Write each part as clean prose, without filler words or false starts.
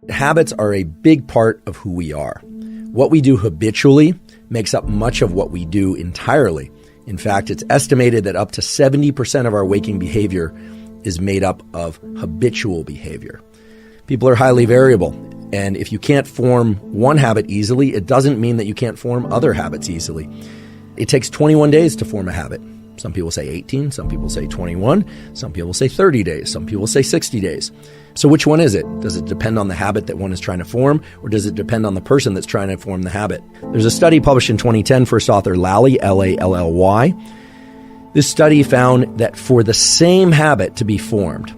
Habits are a big part of who we are. What we do habitually makes up much of what we do entirely. In fact, it's estimated that up to 70% of our waking behavior is made up of habitual behavior. People are highly variable, and if you can't form one habit easily, it doesn't mean that you can't form other habits easily. It takes 21 days to form a habit. Some people say 18, some people say 21, some people say 30 days, some people say 60 days. So which one is it? Does it depend on the habit that one is trying to form, or does it depend on the person that's trying to form the habit? There's a study published in 2010, first author Lally, L-A-L-L-Y. This study found that for the same habit to be formed,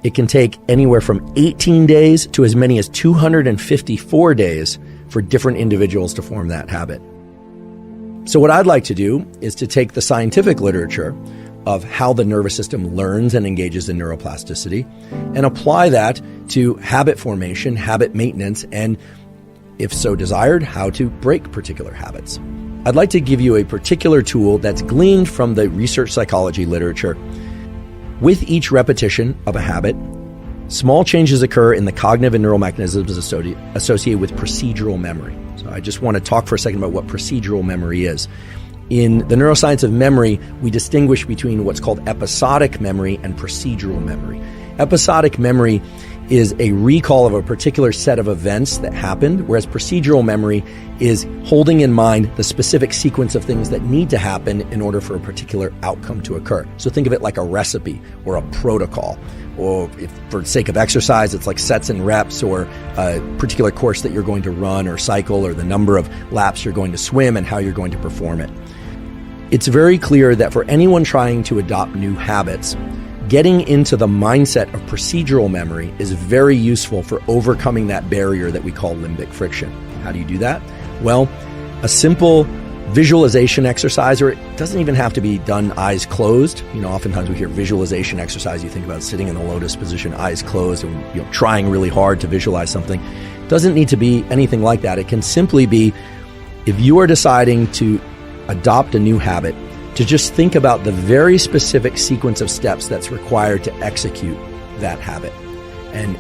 it can take anywhere from 18 days to as many as 254 days for different individuals to form that habit. So what I'd like to do is to take the scientific literature of how the nervous system learns and engages in neuroplasticity and apply that to habit formation, habit maintenance, and, if so desired, how to break particular habits. I'd like to give you a particular tool that's gleaned from the research psychology literature. With each repetition of a habit, small changes occur in the cognitive and neural mechanisms associated with procedural memory. So I just want to talk for a second about what procedural memory is. In the neuroscience of memory, we distinguish between what's called episodic memory and procedural memory. Episodic memory is a recall of a particular set of events that happened, whereas procedural memory is holding in mind the specific sequence of things that need to happen in order for a particular outcome to occur. So think of it like a recipe or a protocol. Or if for the sake of exercise, it's like sets and reps, or a particular course that you're going to run or cycle, or the number of laps you're going to swim and how you're going to perform it. It's very clear that for anyone trying to adopt new habits, getting into the mindset of procedural memory is very useful for overcoming that barrier that we call limbic friction. How do you do that? Well, a simple visualization exercise, or it doesn't even have to be done eyes closed. Oftentimes we hear visualization exercise, you think about sitting in the lotus position, eyes closed, and trying really hard to visualize something. It doesn't need to be anything like that. It can simply be, if you are deciding to adopt a new habit, to just think about the very specific sequence of steps that's required to execute that habit. And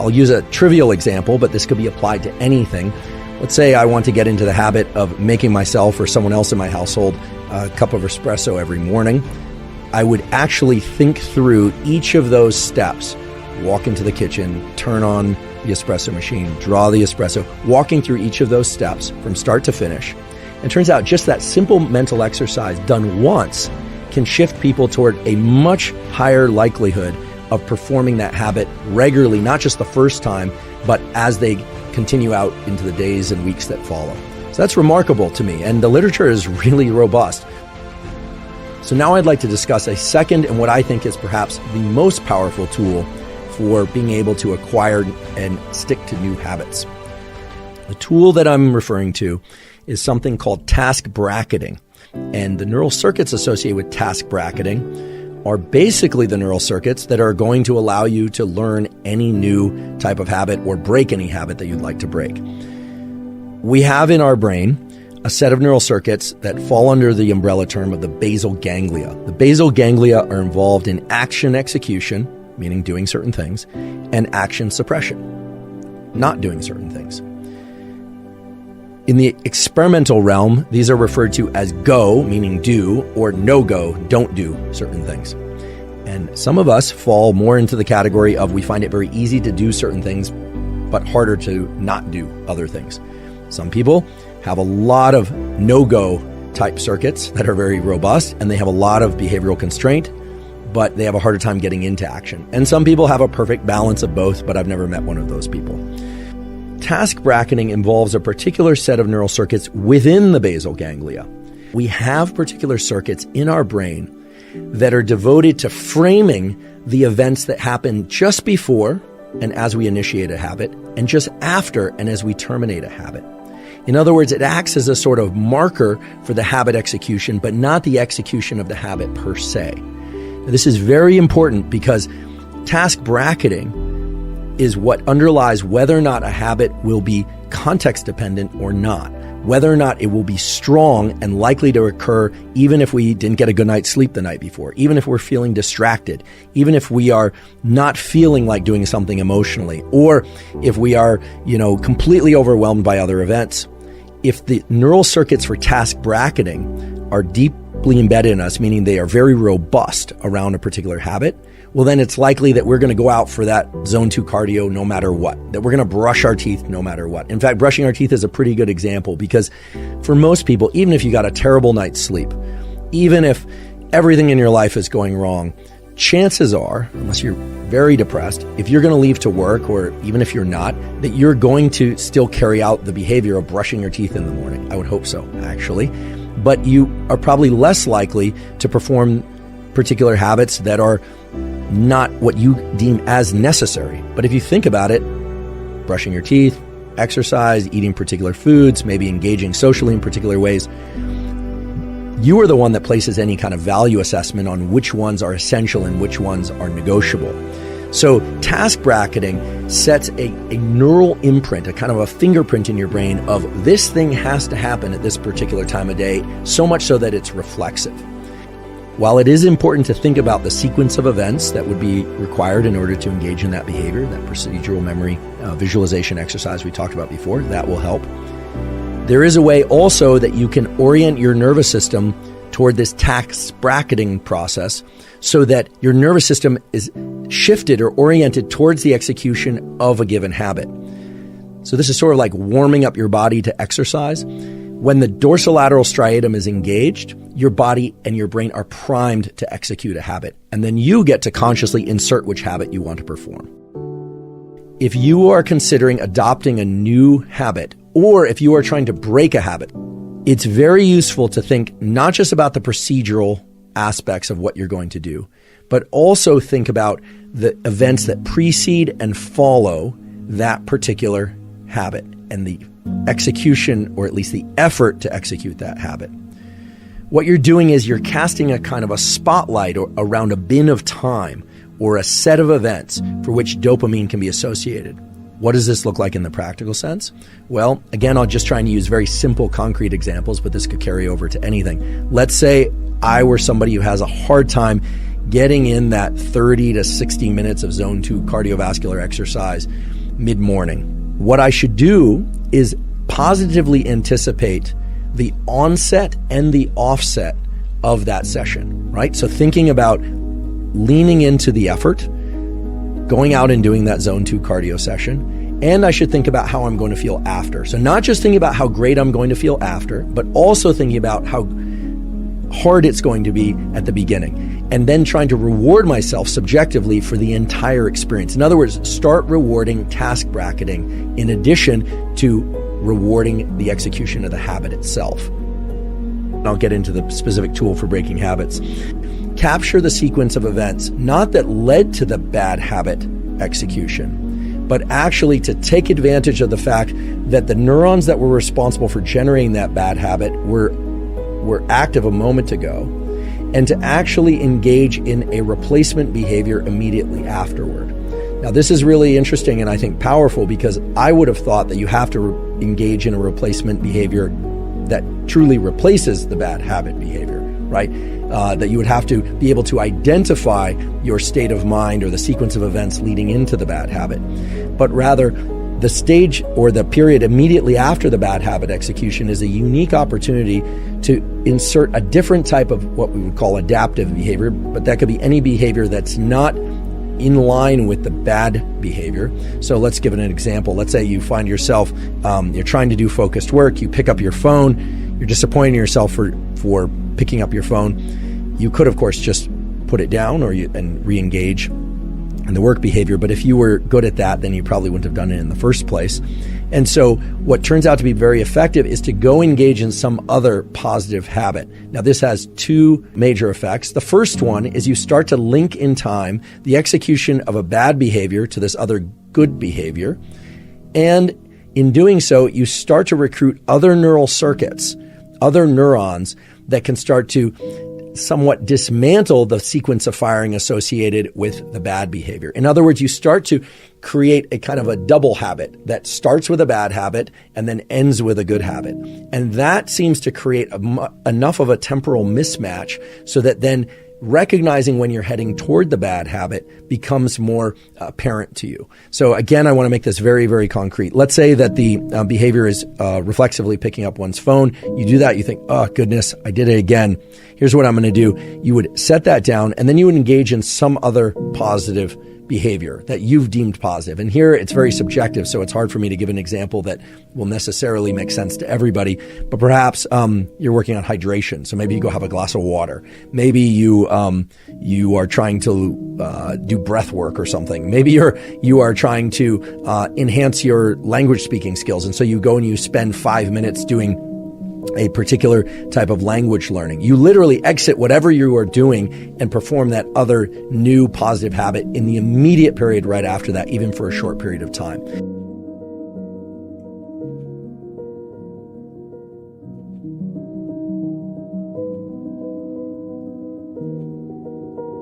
I'll use a trivial example, but this could be applied to anything. Let's say I want to get into the habit of making myself or someone else in my household a cup of espresso every morning. I would actually think through each of those steps, walk into the kitchen, turn on the espresso machine, draw the espresso, walking through each of those steps from start to finish. And turns out just that simple mental exercise done once can shift people toward a much higher likelihood of performing that habit regularly, not just the first time, but as they continue out into the days and weeks that follow. So that's remarkable to me, and the literature is really robust. So now I'd like to discuss a second and what I think is perhaps the most powerful tool for being able to acquire and stick to new habits. The tool that I'm referring to is something called task bracketing. And the neural circuits associated with task bracketing are basically the neural circuits that are going to allow you to learn any new type of habit or break any habit that you'd like to break. We have in our brain a set of neural circuits that fall under the umbrella term of the basal ganglia. The basal ganglia are involved in action execution, meaning doing certain things, and action suppression, not doing certain things. In the experimental realm, these are referred to as go, meaning do, or no-go, don't do certain things. And some of us fall more into the category of we find it very easy to do certain things, but harder to not do other things. Some people have a lot of no-go type circuits that are very robust, and they have a lot of behavioral constraint, but they have a harder time getting into action. And some people have a perfect balance of both, but I've never met one of those people. Task bracketing involves a particular set of neural circuits within the basal ganglia. We have particular circuits in our brain that are devoted to framing the events that happen just before and as we initiate a habit, and just after and as we terminate a habit. In other words, it acts as a sort of marker for the habit execution, but not the execution of the habit per se. Now, this is very important because task bracketing is what underlies whether or not a habit will be context dependent or not. whether or not it will be strong and likely to occur even if we didn't get a good night's sleep the night before, even if we're feeling distracted, even if we are not feeling like doing something emotionally, or if we are, completely overwhelmed by other events. If the neural circuits for task bracketing are deeply embedded in us, meaning they are very robust around a particular habit, well, then it's likely that we're going to go out for that zone 2 cardio no matter what, that we're going to brush our teeth no matter what. In fact, brushing our teeth is a pretty good example because for most people, even if you got a terrible night's sleep, even if everything in your life is going wrong, chances are, unless you're very depressed, if you're going to leave to work, or even if you're not, that you're going to still carry out the behavior of brushing your teeth in the morning. I would hope so, actually. But you are probably less likely to perform particular habits that are not what you deem as necessary. But if you think about it, brushing your teeth, exercise, eating particular foods, maybe engaging socially in particular ways, you are the one that places any kind of value assessment on which ones are essential and which ones are negotiable. So task bracketing sets a neural imprint, a kind of a fingerprint in your brain of this thing has to happen at this particular time of day, so much so that it's reflexive. While it is important to think about the sequence of events that would be required in order to engage in that behavior, that procedural memory visualization exercise we talked about before, that will help. There is a way also that you can orient your nervous system toward this task bracketing process so that your nervous system is shifted or oriented towards the execution of a given habit. So this is sort of like warming up your body to exercise. When the dorsolateral striatum is engaged, your body and your brain are primed to execute a habit, and then you get to consciously insert which habit you want to perform. If you are considering adopting a new habit, or if you are trying to break a habit, it's very useful to think not just about the procedural aspects of what you're going to do, but also think about the events that precede and follow that particular habit and the execution, or at least the effort to execute that habit. What you're doing is you're casting a kind of a spotlight around a bin of time or a set of events for which dopamine can be associated. What does this look like in the practical sense? Well, again, I'll just try and use very simple, concrete examples, but this could carry over to anything. Let's say I were somebody who has a hard time getting in that 30 to 60 minutes of zone 2 cardiovascular exercise mid-morning. What I should do is positively anticipate the onset and the offset of that session, right? So thinking about leaning into the effort, going out and doing that zone 2 cardio session, and I should think about how I'm going to feel after. So not just thinking about how great I'm going to feel after, but also thinking about how hard it's going to be at the beginning, and then trying to reward myself subjectively for the entire experience. In other words, start rewarding task bracketing in addition to rewarding the execution of the habit itself. I'll get into the specific tool for breaking habits. Capture the sequence of events, not that led to the bad habit execution, but actually to take advantage of the fact that the neurons that were responsible for generating that bad habit were active a moment ago, and to actually engage in a replacement behavior immediately afterward. Now, this is really interesting and I think powerful, because I would have thought that you have to engage in a replacement behavior that truly replaces the bad habit behavior, right? That you would have to be able to identify your state of mind or the sequence of events leading into the bad habit, but rather the stage or the period immediately after the bad habit execution is a unique opportunity to insert a different type of what we would call adaptive behavior, but that could be any behavior that's not in line with the bad behavior. So let's give it an example. Let's say you find yourself, you're trying to do focused work, you pick up your phone, you're disappointing yourself for picking up your phone. You could, of course, just put it down and re-engage in the work behavior. But if you were good at that, then you probably wouldn't have done it in the first place. And so what turns out to be very effective is to go engage in some other positive habit. Now, this has two major effects. The first one is you start to link in time the execution of a bad behavior to this other good behavior. And in doing so, you start to recruit other neural circuits, other neurons that can start to somewhat dismantle the sequence of firing associated with the bad behavior. In other words, you start to create a kind of a double habit that starts with a bad habit and then ends with a good habit. And that seems to create enough of a temporal mismatch so that then recognizing when you're heading toward the bad habit becomes more apparent to you. So again, I want to make this very, very concrete. Let's say that the behavior is reflexively picking up one's phone. You do that, you think, oh goodness, I did it again. Here's what I'm going to do. You would set that down and then you would engage in some other positive behavior that you've deemed positive. And here it's very subjective, so it's hard for me to give an example that will necessarily make sense to everybody. But perhaps you're working on hydration, so maybe you go have a glass of water. Maybe you are trying to do breath work or something. Maybe you are trying to enhance your language speaking skills, and so you go and you spend 5 minutes doing a particular type of language learning. You literally exit whatever you are doing and perform that other new positive habit in the immediate period right after that, even for a short period of time.